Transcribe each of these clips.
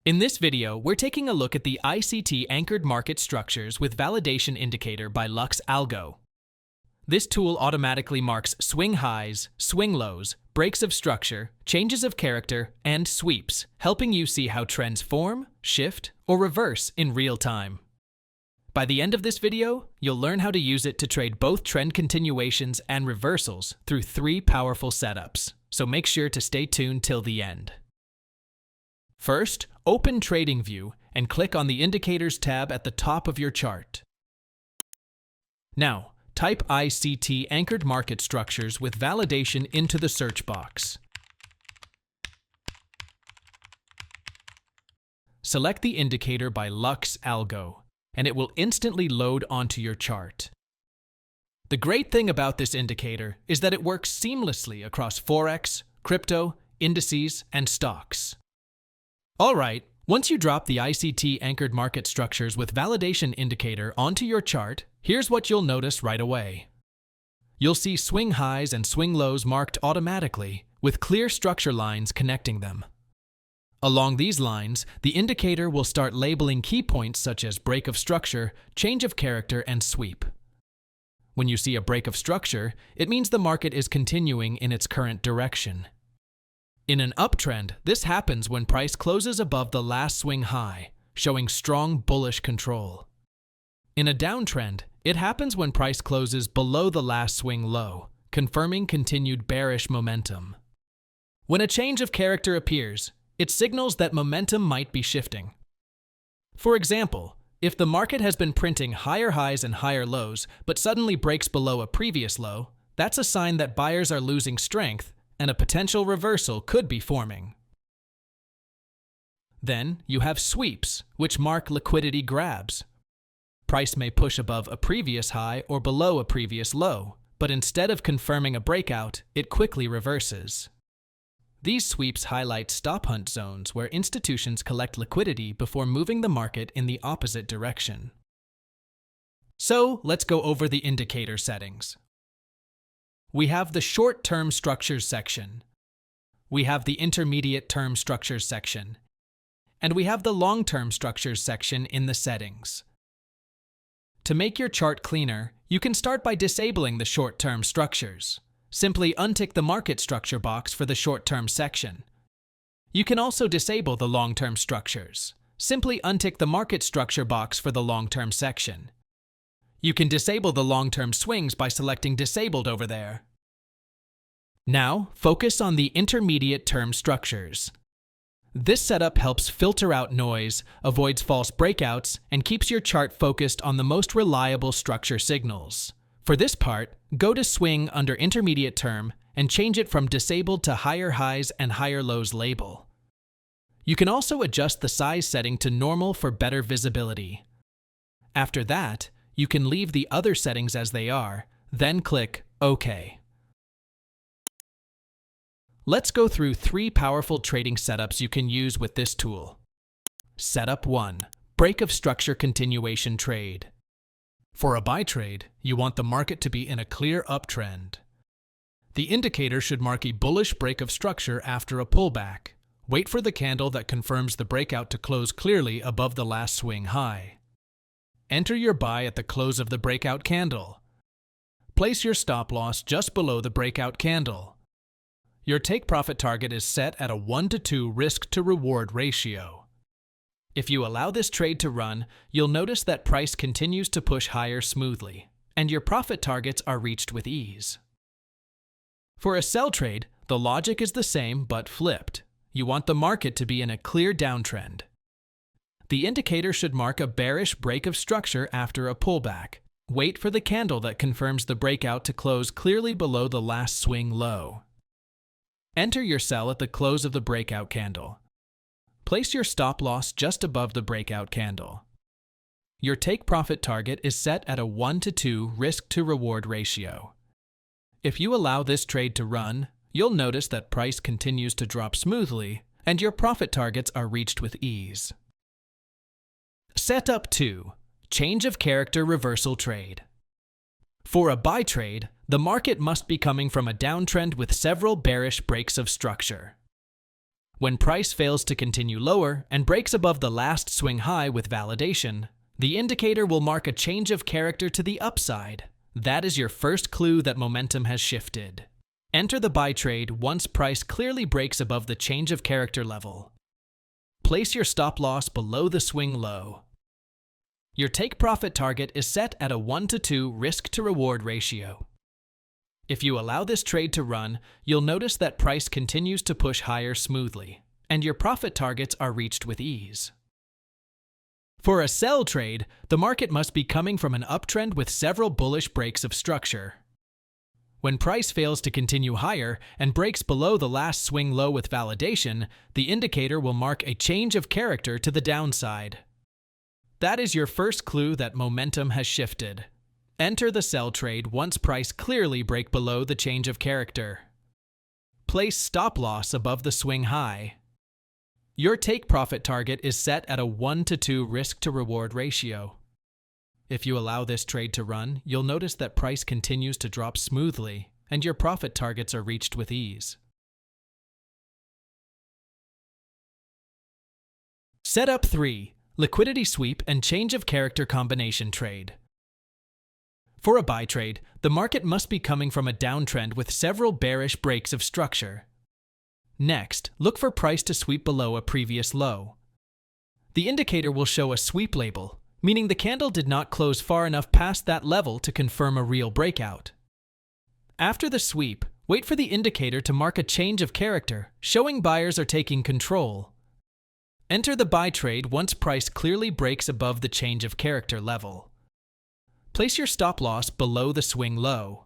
In this video, we're taking a look at the ICT Anchored Market Structures with Validation Indicator by LuxAlgo. This tool automatically marks swing highs, swing lows, breaks of structure, changes of character, and sweeps, helping you see how trends form, shift, or reverse in real time. By the end of this video, you'll learn how to use it to trade both trend continuations and reversals through 3 powerful setups, so make sure to stay tuned till the end. First, open TradingView and click on the Indicators tab at the top of your chart. Now, type ICT Anchored Market Structures with Validation into the search box. Select the indicator by LuxAlgo, and it will instantly load onto your chart. The great thing about this indicator is that it works seamlessly across Forex, crypto, indices, and stocks. Alright, once you drop the ICT Anchored Market Structures with Validation Indicator onto your chart, here's what you'll notice right away. You'll see swing highs and swing lows marked automatically, with clear structure lines connecting them. Along these lines, the indicator will start labeling key points such as break of structure, change of character, and sweep. When you see a break of structure, it means the market is continuing in its current direction. In an uptrend, this happens when price closes above the last swing high, showing strong bullish control. In a downtrend, it happens when price closes below the last swing low, confirming continued bearish momentum. When a change of character appears, it signals that momentum might be shifting. For example, if the market has been printing higher highs and higher lows, but suddenly breaks below a previous low, that's a sign that buyers are losing strength and a potential reversal could be forming. Then you have sweeps, which mark liquidity grabs. Price may push above a previous high or below a previous low, but instead of confirming a breakout, it quickly reverses. These sweeps highlight stop hunt zones where institutions collect liquidity before moving the market in the opposite direction. So let's go over the indicator settings. We have the short-term structures section. We have the intermediate term structures section. And we have the long-term structures section in the settings. To make your chart cleaner, you can start by disabling the short-term structures. Simply untick the market structure box for the short-term section. You can also disable the long-term structures. Simply untick the market structure box for the long-term section. You can disable the long-term swings by selecting Disabled over there. Now, focus on the intermediate term structures. This setup helps filter out noise, avoids false breakouts, and keeps your chart focused on the most reliable structure signals. For this part, go to Swing under Intermediate Term and change it from Disabled to Higher Highs and Higher Lows label. You can also adjust the size setting to Normal for better visibility. After that, you can leave the other settings as they are, then click OK. Let's go through 3 powerful trading setups you can use with this tool. Setup 1. Break of structure continuation trade. For a buy trade, you want the market to be in a clear uptrend. The indicator should mark a bullish break of structure after a pullback. Wait for the candle that confirms the breakout to close clearly above the last swing high. Enter your buy at the close of the breakout candle. Place your stop loss just below the breakout candle. Your take profit target is set at a 1-to-2 risk to reward ratio. If you allow this trade to run, you'll notice that price continues to push higher smoothly, and your profit targets are reached with ease. For a sell trade, the logic is the same but flipped. You want the market to be in a clear downtrend. The indicator should mark a bearish break of structure after a pullback. Wait for the candle that confirms the breakout to close clearly below the last swing low. Enter your sell at the close of the breakout candle. Place your stop loss just above the breakout candle. Your take profit target is set at a 1-to-2 risk to reward ratio. If you allow this trade to run, you'll notice that price continues to drop smoothly and your profit targets are reached with ease. Setup 2. Change of character reversal trade. For a buy trade, the market must be coming from a downtrend with several bearish breaks of structure. When price fails to continue lower and breaks above the last swing high with validation, the indicator will mark a change of character to the upside. That is your first clue that momentum has shifted. Enter the buy trade once price clearly breaks above the change of character level. Place your stop loss below the swing low. Your take profit target is set at a 1-to-2 risk-to-reward ratio. If you allow this trade to run, you'll notice that price continues to push higher smoothly, and your profit targets are reached with ease. For a sell trade, the market must be coming from an uptrend with several bullish breaks of structure. When price fails to continue higher and breaks below the last swing low with validation, the indicator will mark a change of character to the downside. That is your first clue that momentum has shifted. Enter the sell trade once price clearly breaks below the change of character. Place stop loss above the swing high. Your take profit target is set at a 1-to-2 risk-to-reward ratio. If you allow this trade to run, you'll notice that price continues to drop smoothly, and your profit targets are reached with ease. Setup 3. Liquidity sweep and change of character combination trade. For a buy trade, the market must be coming from a downtrend with several bearish breaks of structure. Next, look for price to sweep below a previous low. The indicator will show a sweep label, meaning the candle did not close far enough past that level to confirm a real breakout. After the sweep, wait for the indicator to mark a change of character, showing buyers are taking control. Enter the buy trade once price clearly breaks above the change of character level. Place your stop loss below the swing low.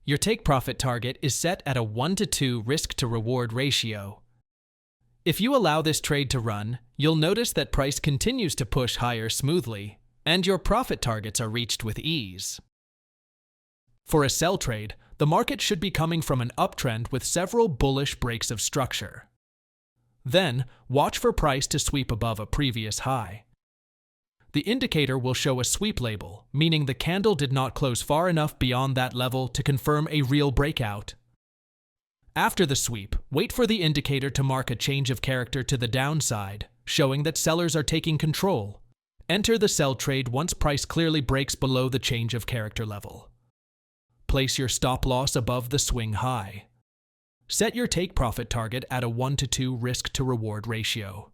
Your take profit target is set at a 1-to-2 risk-to-reward ratio. If you allow this trade to run, you'll notice that price continues to push higher smoothly, and your profit targets are reached with ease. For a sell trade, the market should be coming from an uptrend with several bullish breaks of structure. Then, watch for price to sweep above a previous high. The indicator will show a sweep label, meaning the candle did not close far enough beyond that level to confirm a real breakout. After the sweep, wait for the indicator to mark a change of character to the downside, showing that sellers are taking control. Enter the sell trade once price clearly breaks below the change of character level. Place your stop loss above the swing high. Set your take profit target at a 1-to-2 risk-to-reward ratio.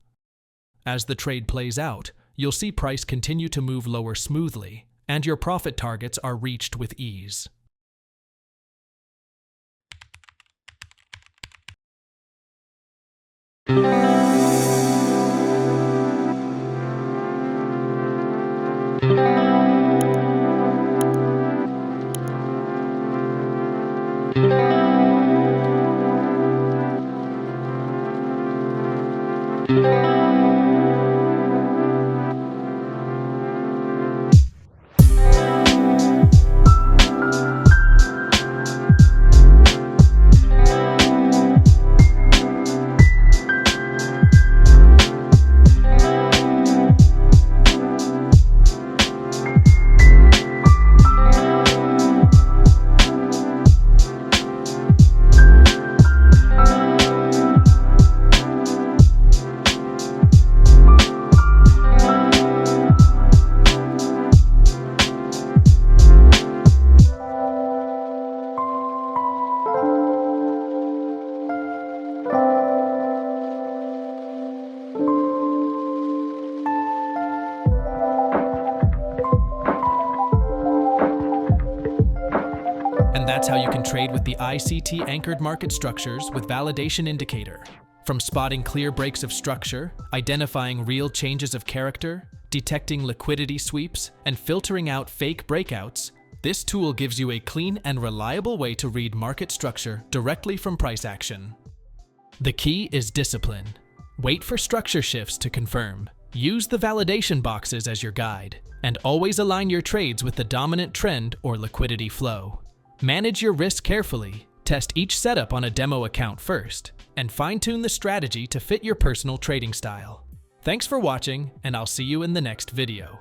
As the trade plays out, you'll see price continue to move lower smoothly, and your profit targets are reached with ease. And that's how you can trade with the ICT Anchored Market Structures with Validation Indicator. From spotting clear breaks of structure, identifying real changes of character, detecting liquidity sweeps, and filtering out fake breakouts, this tool gives you a clean and reliable way to read market structure directly from price action. The key is discipline. Wait for structure shifts to confirm. Use the validation boxes as your guide, and always align your trades with the dominant trend or liquidity flow. Manage your risk carefully, test each setup on a demo account first, and fine-tune the strategy to fit your personal trading style. Thanks for watching, and I'll see you in the next video.